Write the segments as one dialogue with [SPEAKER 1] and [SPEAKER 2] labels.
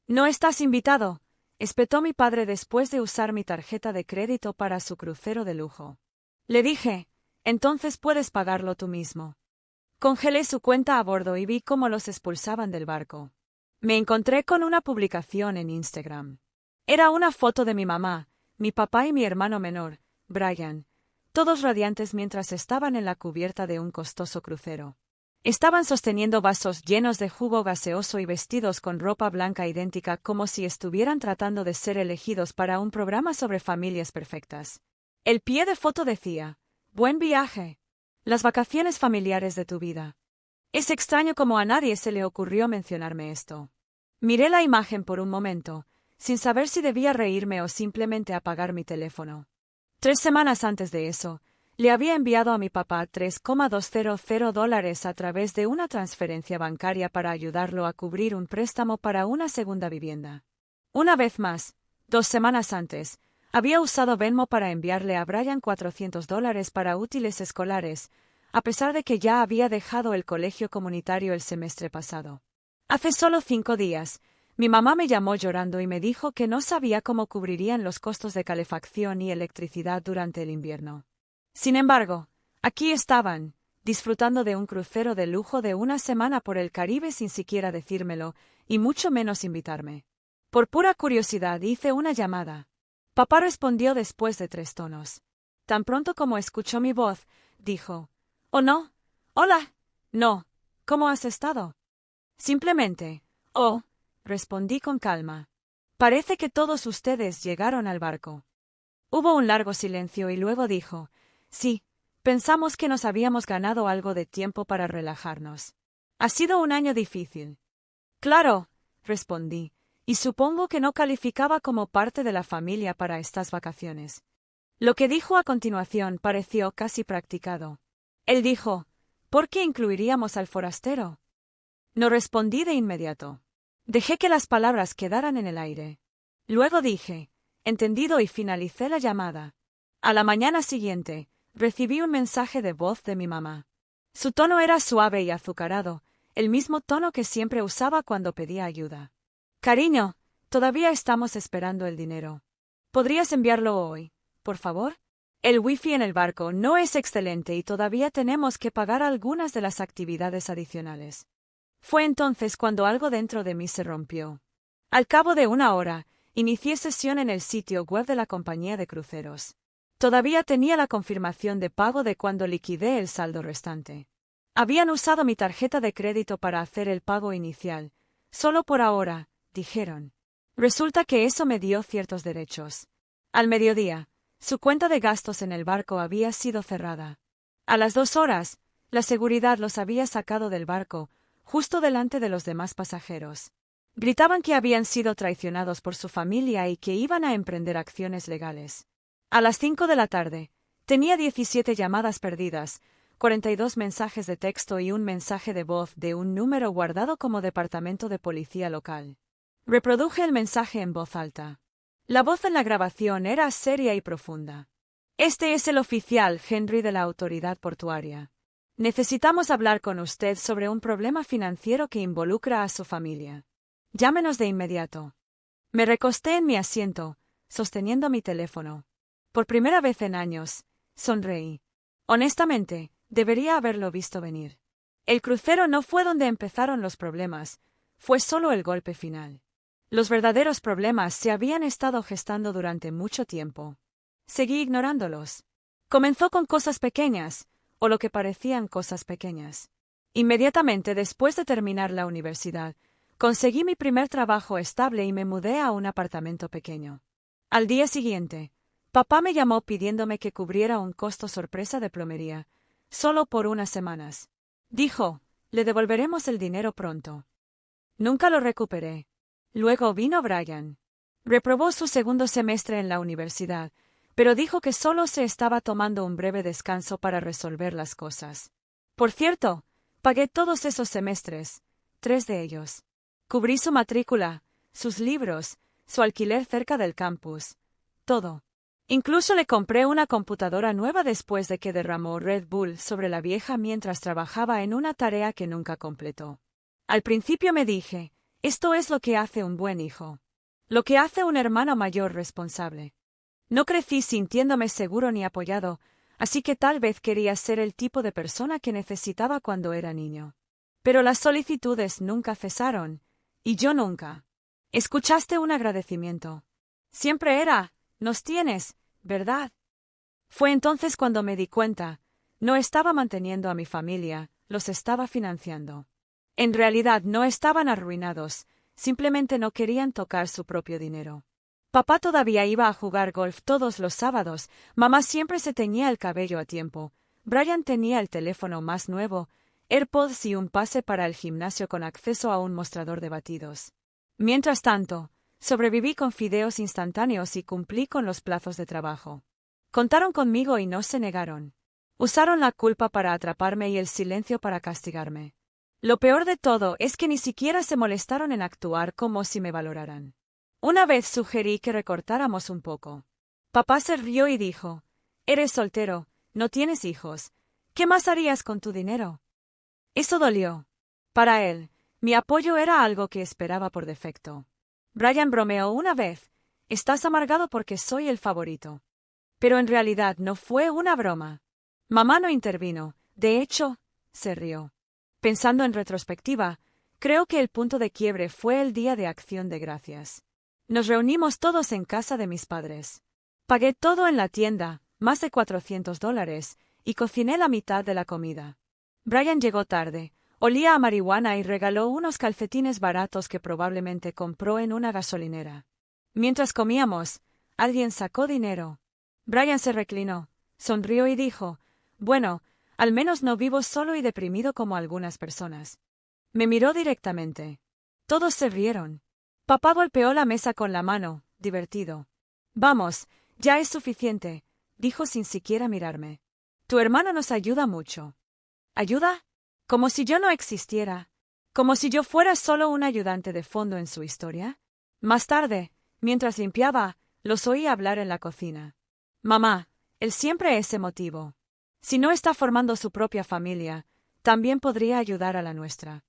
[SPEAKER 1] No estás invitado, espetó mi padre después de usar mi tarjeta de crédito para su crucero de lujo. Le dije, entonces puedes pagarlo tú mismo. Congelé su cuenta a bordo y vi cómo los expulsaban del barco. Me encontré con una publicación en Instagram. Era una foto de mi mamá, mi papá y mi hermano menor, Brian, todos radiantes mientras estaban en la cubierta de un costoso crucero. Estaban sosteniendo vasos llenos de jugo gaseoso y vestidos con ropa blanca idéntica como si estuvieran tratando de ser elegidos para un programa sobre familias perfectas. El pie de foto decía, «Buen viaje. Las vacaciones familiares de tu vida». Es extraño como a nadie se le ocurrió mencionarme esto. Miré la imagen por un momento, sin saber si debía reírme o simplemente apagar mi teléfono. 3 semanas antes de eso, le había enviado a mi papá $3,200 a través de una transferencia bancaria para ayudarlo a cubrir un préstamo para una segunda vivienda. Una vez más, 2 semanas antes, había usado Venmo para enviarle a Brian $400 para útiles escolares, a pesar de que ya había dejado el colegio comunitario el semestre pasado. Hace solo 5 días, mi mamá me llamó llorando y me dijo que no sabía cómo cubrirían los costos de calefacción y electricidad durante el invierno. Sin embargo, aquí estaban, disfrutando de un crucero de lujo de una semana por el Caribe sin siquiera decírmelo, y mucho menos invitarme. Por pura curiosidad hice una llamada. Papá respondió después de 3 tonos. Tan pronto como escuchó mi voz, dijo, «Oh no, hola, no, ¿cómo has estado?» Simplemente, «Oh», respondí con calma. «Parece que todos ustedes llegaron al barco». Hubo un largo silencio y luego dijo, «Sí, pensamos que nos habíamos ganado algo de tiempo para relajarnos. Ha sido un año difícil». «Claro», respondí, y supongo que no calificaba como parte de la familia para estas vacaciones. Lo que dijo a continuación pareció casi practicado. Él dijo, «¿Por qué incluiríamos al forastero?» No respondí de inmediato. Dejé que las palabras quedaran en el aire. Luego dije, «Entendido», y finalicé la llamada. A la mañana siguiente, recibí un mensaje de voz de mi mamá. Su tono era suave y azucarado, el mismo tono que siempre usaba cuando pedía ayuda. «Cariño, todavía estamos esperando el dinero. ¿Podrías enviarlo hoy, por favor? El wifi en el barco no es excelente y todavía tenemos que pagar algunas de las actividades adicionales». Fue entonces cuando algo dentro de mí se rompió. Al cabo de 1 hora, inicié sesión en el sitio web de la compañía de cruceros. Todavía tenía la confirmación de pago de cuando liquidé el saldo restante. Habían usado mi tarjeta de crédito para hacer el pago inicial. Solo por ahora, dijeron. Resulta que eso me dio ciertos derechos. Al mediodía, su cuenta de gastos en el barco había sido cerrada. A las 2 horas, la seguridad los había sacado del barco, justo delante de los demás pasajeros. Gritaban que habían sido traicionados por su familia y que iban a emprender acciones legales. A las 5 de la tarde, tenía 17 llamadas perdidas, 42 mensajes de texto y un mensaje de voz de un número guardado como departamento de policía local. Reproduje el mensaje en voz alta. La voz en la grabación era seria y profunda. «Este es el oficial Henry de la autoridad portuaria. Necesitamos hablar con usted sobre un problema financiero que involucra a su familia. Llámenos de inmediato». Me recosté en mi asiento, sosteniendo mi teléfono. Por primera vez en años, sonreí. Honestamente, debería haberlo visto venir. El crucero no fue donde empezaron los problemas, fue solo el golpe final. Los verdaderos problemas se habían estado gestando durante mucho tiempo. Seguí ignorándolos. Comenzó con cosas pequeñas, o lo que parecían cosas pequeñas. Inmediatamente después de terminar la universidad, conseguí mi primer trabajo estable y me mudé a un apartamento pequeño. Al día siguiente, papá me llamó pidiéndome que cubriera un costo sorpresa de plomería, solo por unas semanas. Dijo, «Le devolveremos el dinero pronto». Nunca lo recuperé. Luego vino Brian. Reprobó su segundo semestre en la universidad, pero dijo que solo se estaba tomando un breve descanso para resolver las cosas. Por cierto, pagué todos esos semestres, 3 de ellos. Cubrí su matrícula, sus libros, su alquiler cerca del campus, todo. Incluso le compré una computadora nueva después de que derramó Red Bull sobre la vieja mientras trabajaba en una tarea que nunca completó. Al principio me dije, Esto es lo que hace un buen hijo. Lo que hace un hermano mayor responsable. No crecí sintiéndome seguro ni apoyado, así que tal vez quería ser el tipo de persona que necesitaba cuando era niño. Pero las solicitudes nunca cesaron, y yo nunca. Escuchaste un agradecimiento. Siempre era, nos tienes, ¿verdad? Fue entonces cuando me di cuenta, no estaba manteniendo a mi familia, los estaba financiando. En realidad no estaban arruinados, simplemente no querían tocar su propio dinero. Papá todavía iba a jugar golf todos los sábados, mamá siempre se teñía el cabello a tiempo, Brian tenía el teléfono más nuevo, AirPods y un pase para el gimnasio con acceso a un mostrador de batidos. Mientras tanto, sobreviví con fideos instantáneos y cumplí con los plazos de trabajo. Contaron conmigo y no se negaron. Usaron la culpa para atraparme y el silencio para castigarme. Lo peor de todo es que ni siquiera se molestaron en actuar como si me valoraran. Una vez sugerí que recortáramos un poco. Papá se rió y dijo, «Eres soltero, no tienes hijos. ¿Qué más harías con tu dinero?» Eso dolió. Para él, mi apoyo era algo que esperaba por defecto. Brian bromeó una vez, «Estás amargado porque soy el favorito». Pero en realidad no fue una broma. Mamá no intervino, de hecho, se rió. Pensando en retrospectiva, creo que el punto de quiebre fue el Día de Acción de Gracias. Nos reunimos todos en casa de mis padres. Pagué todo en la tienda, más de $400, y cociné la mitad de la comida. Brian llegó tarde, olía a marihuana y regaló unos calcetines baratos que probablemente compró en una gasolinera. Mientras comíamos, alguien sacó dinero. Brian se reclinó, sonrió y dijo, «Bueno, al menos no vivo solo y deprimido como algunas personas». Me miró directamente. Todos se rieron. Papá golpeó la mesa con la mano, divertido. «Vamos, ya es suficiente», dijo sin siquiera mirarme. «Tu hermano nos ayuda mucho». ¿Ayuda? ¿Como si yo no existiera? ¿Como si yo fuera solo un ayudante de fondo en su historia? Más tarde, mientras limpiaba, los oí hablar en la cocina. «Mamá, él siempre es emotivo. Si no está formando su propia familia, también podría ayudar a la nuestra».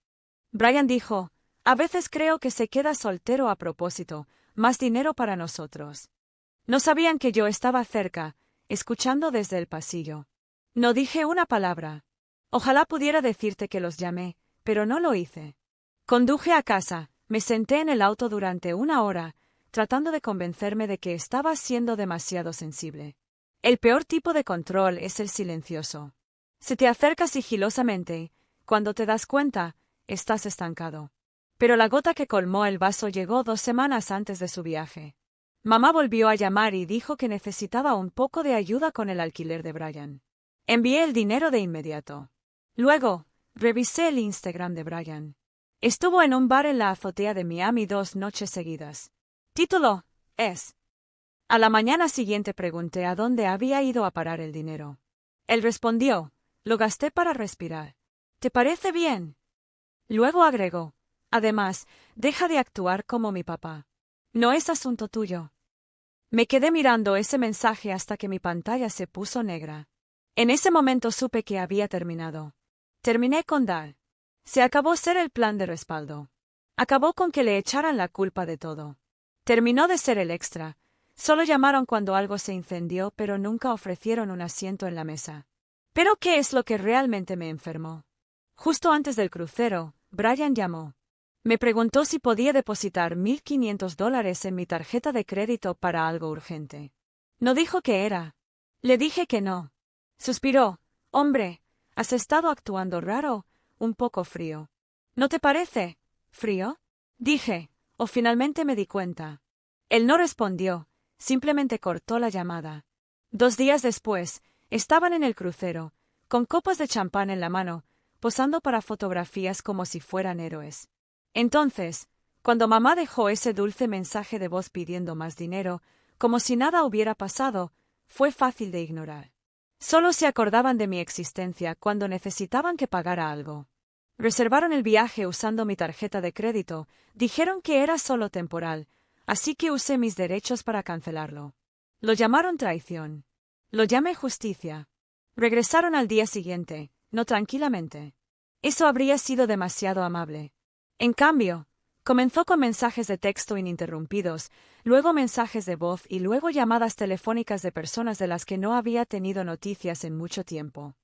[SPEAKER 1] Brian dijo, «A veces creo que se queda soltero a propósito, más dinero para nosotros». No sabían que yo estaba cerca, escuchando desde el pasillo. No dije una palabra. Ojalá pudiera decirte que los llamé, pero no lo hice. Conduje a casa, me senté en el auto durante 1 hora, tratando de convencerme de que estaba siendo demasiado sensible. El peor tipo de control es el silencioso. Se te acerca sigilosamente, cuando te das cuenta, estás estancado. Pero la gota que colmó el vaso llegó 2 semanas antes de su viaje. Mamá volvió a llamar y dijo que necesitaba un poco de ayuda con el alquiler de Brian. Envié el dinero de inmediato. Luego, revisé el Instagram de Brian. Estuvo en un bar en la azotea de Miami 2 noches seguidas. Título, es. A la mañana siguiente pregunté a dónde había ido a parar el dinero. Él respondió, lo gasté para respirar. ¿Te parece bien? Luego agregó, además, deja de actuar como mi papá. No es asunto tuyo. Me quedé mirando ese mensaje hasta que mi pantalla se puso negra. En ese momento supe que había terminado. Terminé con Dal. Se acabó ser el plan de respaldo. Acabó con que le echaran la culpa de todo. Terminó de ser el extra. Solo llamaron cuando algo se incendió, pero nunca ofrecieron un asiento en la mesa. ¿Pero qué es lo que realmente me enfermó? Justo antes del crucero, Brian llamó. Me preguntó si podía depositar $1,500 en mi tarjeta de crédito para algo urgente. No dijo qué era. Le dije que no. Suspiró. Hombre, has estado actuando raro, un poco frío. ¿No te parece? ¿Frío? Dije, o finalmente me di cuenta. Él no respondió, simplemente cortó la llamada. 2 días después, estaban en el crucero, con copas de champán en la mano, posando para fotografías como si fueran héroes. Entonces, cuando mamá dejó ese dulce mensaje de voz pidiendo más dinero, como si nada hubiera pasado, fue fácil de ignorar. Solo se acordaban de mi existencia cuando necesitaban que pagara algo. Reservaron el viaje usando mi tarjeta de crédito, dijeron que era solo temporal, así que usé mis derechos para cancelarlo. Lo llamaron traición. Lo llamé justicia. Regresaron al día siguiente, no tranquilamente. Eso habría sido demasiado amable. En cambio, Comenzó con mensajes de texto ininterrumpidos, luego mensajes de voz y luego llamadas telefónicas de personas de las que no había tenido noticias en mucho tiempo.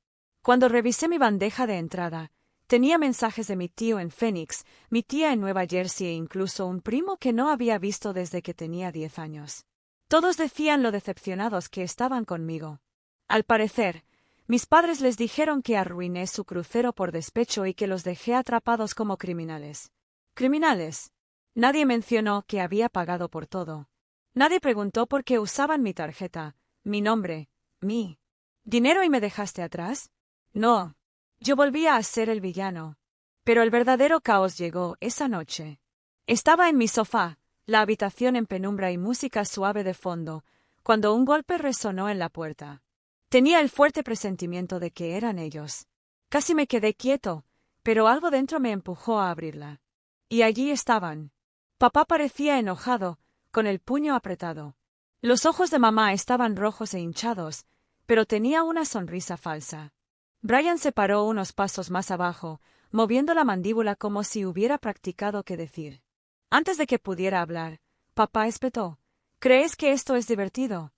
[SPEAKER 1] Cuando revisé mi bandeja de entrada, tenía mensajes de mi tío en Phoenix, mi tía en Nueva Jersey e incluso un primo que no había visto desde que tenía 10 años. Todos decían lo decepcionados que estaban conmigo. Al parecer, mis padres les dijeron que arruiné su crucero por despecho y que los dejé atrapados como criminales. ¿Criminales? Nadie mencionó que había pagado por todo. Nadie preguntó por qué usaban mi tarjeta, mi nombre, mi dinero y me dejaste atrás. No. Yo volvía a ser el villano. Pero el verdadero caos llegó esa noche. Estaba en mi sofá, la habitación en penumbra y música suave de fondo, cuando un golpe resonó en la puerta. Tenía el fuerte presentimiento de que eran ellos. Casi me quedé quieto, pero algo dentro me empujó a abrirla. Y allí estaban. Papá parecía enojado, con el puño apretado. Los ojos de mamá estaban rojos e hinchados, pero tenía una sonrisa falsa. Brian se paró unos pasos más abajo, moviendo la mandíbula como si hubiera practicado qué decir. Antes de que pudiera hablar, papá espetó: ¿Crees que esto es divertido?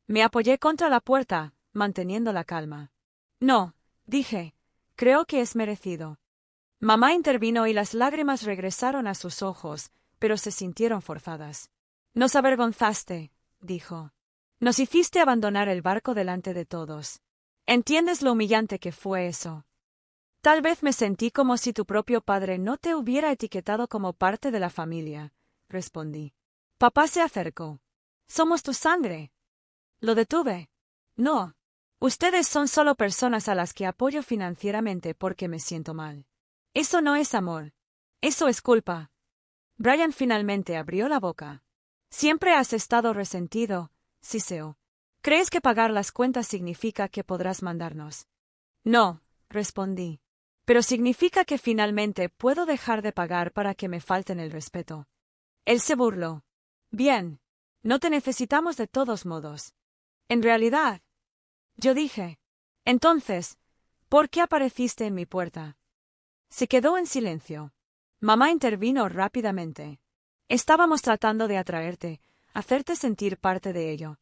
[SPEAKER 1] Me apoyé contra la puerta, manteniendo la calma. No, dije, creo que es merecido. Mamá intervino y las lágrimas regresaron a sus ojos, pero se sintieron forzadas. Nos avergonzaste, dijo. Nos hiciste abandonar el barco delante de todos. ¿Entiendes lo humillante que fue eso? Tal vez me sentí como si tu propio padre no te hubiera etiquetado como parte de la familia, respondí. Papá se acercó. Somos tu sangre. Lo detuve. No. Ustedes son solo personas a las que apoyo financieramente porque me siento mal. Eso no es amor. Eso es culpa. Brian finalmente abrió la boca. Siempre has estado resentido, siseó. ¿Crees que pagar las cuentas significa que podrás mandarnos? No, respondí. Pero significa que finalmente puedo dejar de pagar para que me falten el respeto. Él se burló. Bien. No te necesitamos de todos modos. En realidad. Yo dije. Entonces, ¿por qué apareciste en mi puerta? Se quedó en silencio. Mamá intervino rápidamente. Estábamos tratando de atraerte, hacerte sentir parte de ello.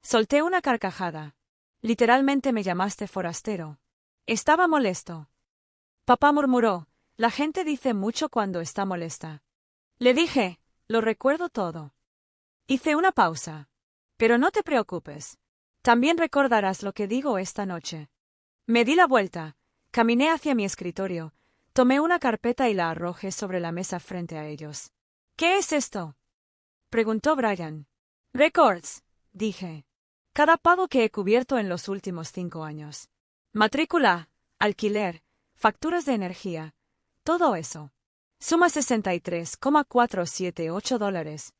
[SPEAKER 1] Solté una carcajada. Literalmente me llamaste forastero. Estaba molesto. Papá murmuró: la gente dice mucho cuando está molesta. Le dije: lo recuerdo todo. Hice una pausa. Pero no te preocupes. También recordarás lo que digo esta noche. Me di la vuelta, caminé hacia mi escritorio, tomé una carpeta y la arrojé sobre la mesa frente a ellos. ¿Qué es esto?, preguntó Brian. Records, dije. Cada pago que he cubierto en los últimos 5 años. Matrícula, alquiler, facturas de energía, todo eso. Suma $63,478.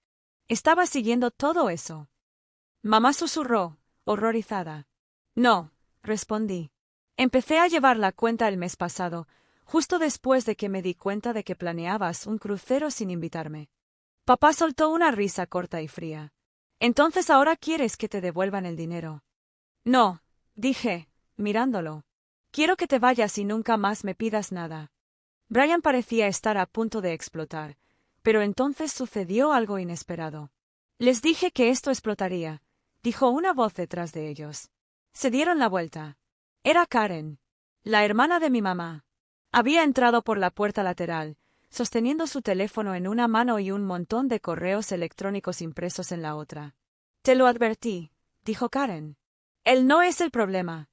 [SPEAKER 1] Estaba siguiendo todo eso. Mamá susurró, horrorizada. No, respondí. Empecé a llevar la cuenta el mes pasado, justo después de que me di cuenta de que planeabas un crucero sin invitarme. Papá soltó una risa corta y fría. Entonces ahora quieres que te devuelvan el dinero. No, dije, mirándolo. Quiero que te vayas y nunca más me pidas nada. Brian parecía estar a punto de explotar, pero entonces sucedió algo inesperado. Les dije que esto explotaría, dijo una voz detrás de ellos. Se dieron la vuelta. Era Karen, la hermana de mi mamá. Había entrado por la puerta lateral, sosteniendo su teléfono en una mano y un montón de correos electrónicos impresos en la otra. Te lo advertí, dijo Karen. Él no es el problema.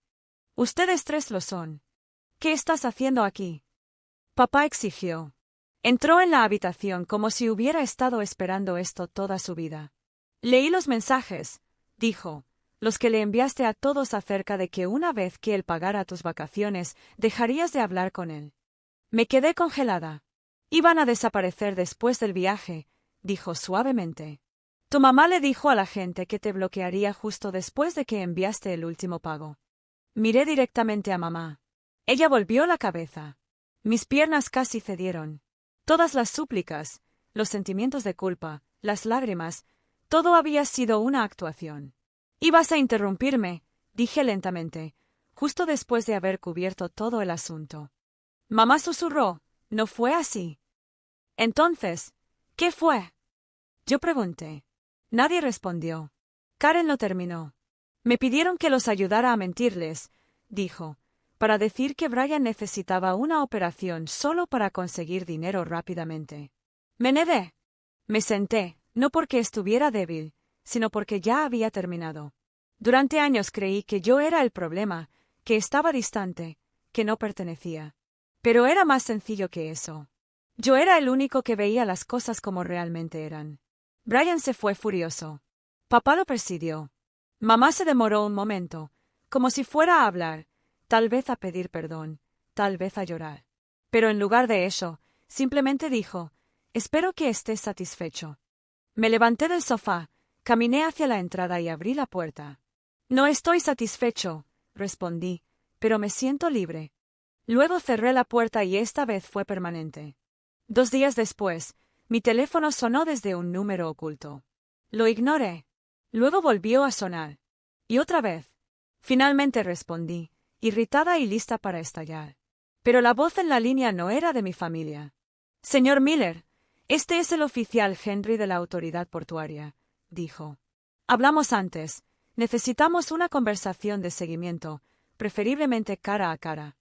[SPEAKER 1] Ustedes 3 lo son. ¿Qué estás haciendo aquí? Papá exigió. Entró en la habitación como si hubiera estado esperando esto toda su vida. Leí los mensajes, dijo, los que le enviaste a todos acerca de que una vez que él pagara tus vacaciones, dejarías de hablar con él. Me quedé congelada. Iban a desaparecer después del viaje, dijo suavemente. Tu mamá le dijo a la gente que te bloquearía justo después de que enviaste el último pago. Miré directamente a mamá. Ella volvió la cabeza. Mis piernas casi cedieron. Todas las súplicas, los sentimientos de culpa, las lágrimas, todo había sido una actuación. Ibas a interrumpirme, dije lentamente, justo después de haber cubierto todo el asunto. Mamá susurró, no fue así. Entonces, ¿qué fue? Yo pregunté. Nadie respondió. Karen lo terminó. Me pidieron que los ayudara a mentirles, dijo, para decir que Brian necesitaba una operación solo para conseguir dinero rápidamente. Me negué. Me senté, no porque estuviera débil, sino porque ya había terminado. Durante años creí que yo era el problema, que estaba distante, que no pertenecía. Pero era más sencillo que eso. Yo era el único que veía las cosas como realmente eran. Brian se fue furioso. Papá lo presidió. Mamá se demoró un momento, como si fuera a hablar, tal vez a pedir perdón, tal vez a llorar. Pero en lugar de eso, simplemente dijo, espero que estés satisfecho. Me levanté del sofá, caminé hacia la entrada y abrí la puerta. No estoy satisfecho, respondí, pero me siento libre. Luego cerré la puerta y esta vez fue permanente. 2 días después, mi teléfono sonó desde un número oculto. Lo ignoré. Luego volvió a sonar. Y otra vez. Finalmente respondí, irritada y lista para estallar. Pero la voz en la línea no era de mi familia. Señor Miller, este es el oficial Henry de la autoridad portuaria, dijo. Hablamos antes. Necesitamos una conversación de seguimiento, preferiblemente cara a cara.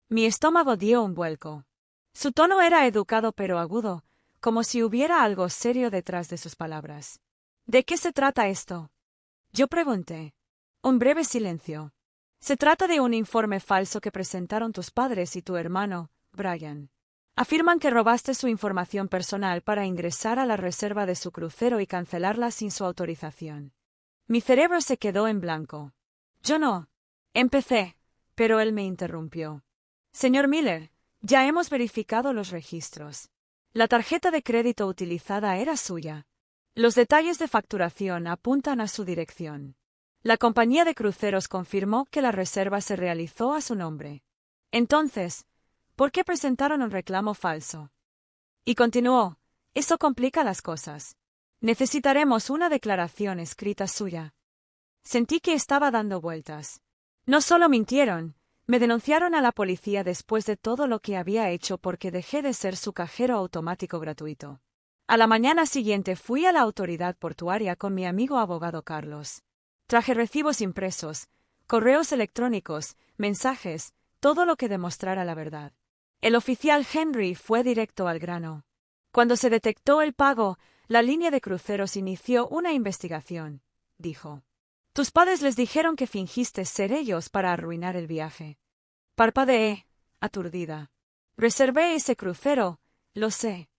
[SPEAKER 1] Mi estómago dio un vuelco. Su tono era educado pero agudo, como si hubiera algo serio detrás de sus palabras. ¿De qué se trata esto? Yo pregunté. Un breve silencio. Se trata de un informe falso que presentaron tus padres y tu hermano, Brian. Afirman que robaste su información personal para ingresar a la reserva de su crucero y cancelarla sin su autorización. Mi cerebro se quedó en blanco. Yo no. Empecé, pero él me interrumpió. Señor Miller, ya hemos verificado los registros. La tarjeta de crédito utilizada era suya. Los detalles de facturación apuntan a su dirección. La compañía de cruceros confirmó que la reserva se realizó a su nombre. Entonces, ¿por qué presentaron un reclamo falso? Y continuó, eso complica las cosas. Necesitaremos una declaración escrita suya. Sentí que estaba dando vueltas. No solo mintieron, me denunciaron a la policía después de todo lo que había hecho porque dejé de ser su cajero automático gratuito. A la mañana siguiente fui a la autoridad portuaria con mi amigo abogado Carlos. Traje recibos impresos, correos electrónicos, mensajes, todo lo que demostrara la verdad. El oficial Henry fue directo al grano. Cuando se detectó el pago, la línea de cruceros inició una investigación, dijo. Tus padres les dijeron que fingiste ser ellos para arruinar el viaje. Parpadeé, aturdida. Reservé ese crucero, lo sé.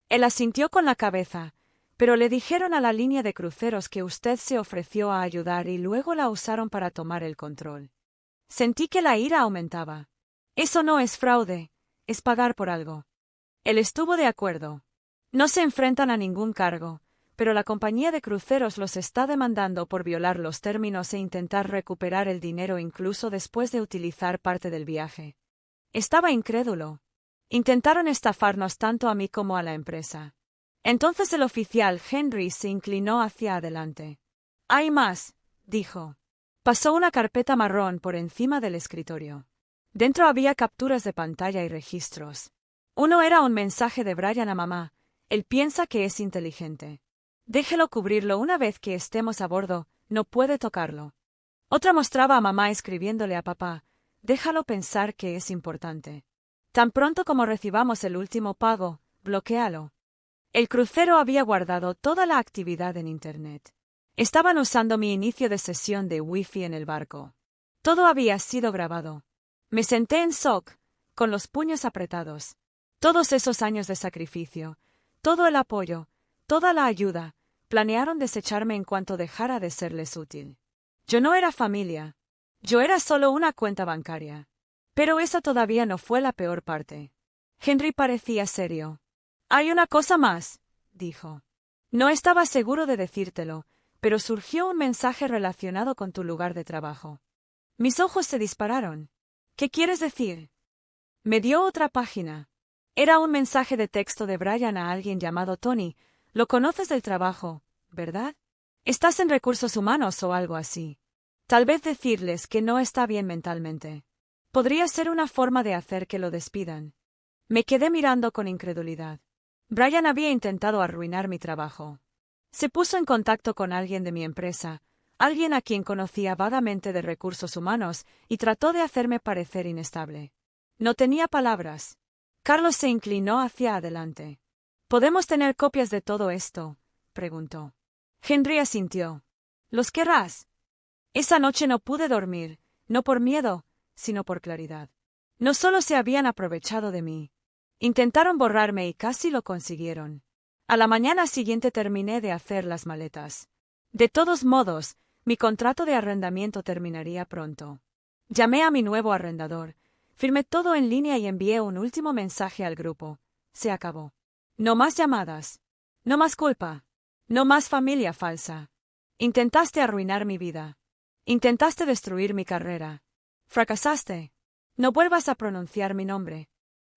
[SPEAKER 1] Él asintió con la cabeza, pero le dijeron a la línea de cruceros que usted se ofreció a ayudar y luego la usaron para tomar el control. Sentí que la ira aumentaba. Eso no es fraude, es pagar por algo. Él estuvo de acuerdo. No se enfrentan a ningún cargo, pero la compañía de cruceros los está demandando por violar los términos e intentar recuperar el dinero incluso después de utilizar parte del viaje. Estaba incrédulo. Intentaron estafarnos tanto a mí como a la empresa. Entonces el oficial Henry se inclinó hacia adelante. Hay más, dijo. Pasó una carpeta marrón por encima del escritorio. Dentro había capturas de pantalla y registros. Uno era un mensaje de Brian a mamá. Él piensa que es inteligente. Déjelo cubrirlo una vez que estemos a bordo, no puede tocarlo. Otra mostraba a mamá escribiéndole a papá. Déjalo pensar que es importante. Tan pronto como recibamos el último pago, bloquéalo. El crucero había guardado toda la actividad en Internet. Estaban usando mi inicio de sesión de Wi-Fi en el barco. Todo había sido grabado. Me senté en shock, con los puños apretados. Todos esos años de sacrificio, todo el apoyo, toda la ayuda, planearon desecharme en cuanto dejara de serles útil. Yo no era familia. Yo era solo una cuenta bancaria. Pero esa todavía no fue la peor parte. Henry parecía serio. Hay una cosa más, dijo. No estaba seguro de decírtelo, pero surgió un mensaje relacionado con tu lugar de trabajo. Mis ojos se dispararon. ¿Qué quieres decir? Me dio otra página. Era un mensaje de texto de Brian a alguien llamado Tony. Lo conoces del trabajo, ¿verdad? Estás en recursos humanos o algo así. Tal vez decirles que no está bien mentalmente. Podría ser una forma de hacer que lo despidan. Me quedé mirando con incredulidad. Brian había intentado arruinar mi trabajo. Se puso en contacto con alguien de mi empresa, alguien a quien conocía vagamente de recursos humanos, y trató de hacerme parecer inestable. No tenía palabras. Carlos se inclinó hacia adelante. ¿Podemos tener copias de todo esto?, preguntó. Henry asintió. ¿Los querrás? Esa noche no pude dormir, no por miedo, sino por claridad. No solo se habían aprovechado de mí. Intentaron borrarme y casi lo consiguieron. A la mañana siguiente terminé de hacer las maletas. De todos modos, mi contrato de arrendamiento terminaría pronto. Llamé a mi nuevo arrendador, firmé todo en línea y envié un último mensaje al grupo. Se acabó. No más llamadas. No más culpa. No más familia falsa. Intentaste arruinar mi vida. Intentaste destruir mi carrera. Fracasaste. No vuelvas a pronunciar mi nombre.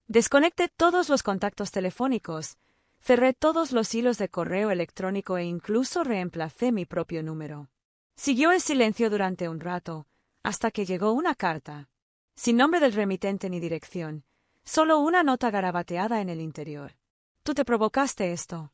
[SPEAKER 1] Desconecté todos los contactos telefónicos, cerré todos los hilos de correo electrónico e incluso reemplacé mi propio número. Siguió el silencio durante un rato, hasta que llegó una carta. Sin nombre del remitente ni dirección, solo una nota garabateada en el interior. Tú te provocaste esto.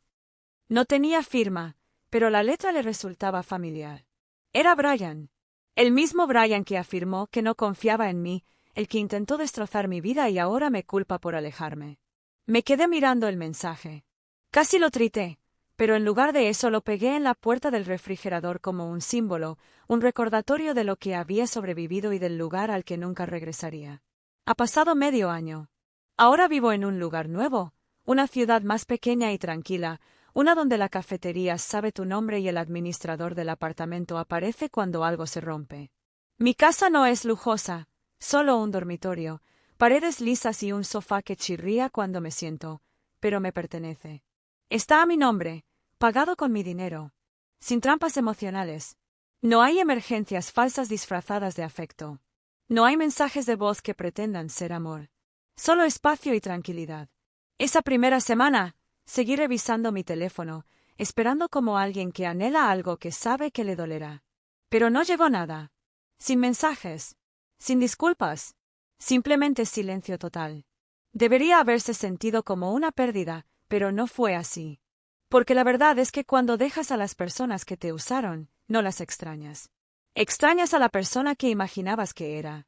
[SPEAKER 1] No tenía firma, pero la letra le resultaba familiar. Era Brian. El mismo Brian que afirmó que no confiaba en mí, el que intentó destrozar mi vida y ahora me culpa por alejarme. Me quedé mirando el mensaje. Casi lo trité, pero en lugar de eso lo pegué en la puerta del refrigerador como un símbolo, un recordatorio de lo que había sobrevivido y del lugar al que nunca regresaría. Ha pasado medio año. Ahora vivo en un lugar nuevo, una ciudad más pequeña y tranquila, una donde la cafetería sabe tu nombre y el administrador del apartamento aparece cuando algo se rompe. Mi casa no es lujosa, solo un dormitorio, paredes lisas y un sofá que chirría cuando me siento, pero me pertenece. Está a mi nombre, pagado con mi dinero, sin trampas emocionales. No hay emergencias falsas disfrazadas de afecto. No hay mensajes de voz que pretendan ser amor. Solo espacio y tranquilidad. Esa primera semana, seguí revisando mi teléfono, esperando como alguien que anhela algo que sabe que le dolerá. Pero no llegó nada. Sin mensajes. Sin disculpas. Simplemente silencio total. Debería haberse sentido como una pérdida, pero no fue así. Porque la verdad es que cuando dejas a las personas que te usaron, no las extrañas. Extrañas a la persona que imaginabas que era.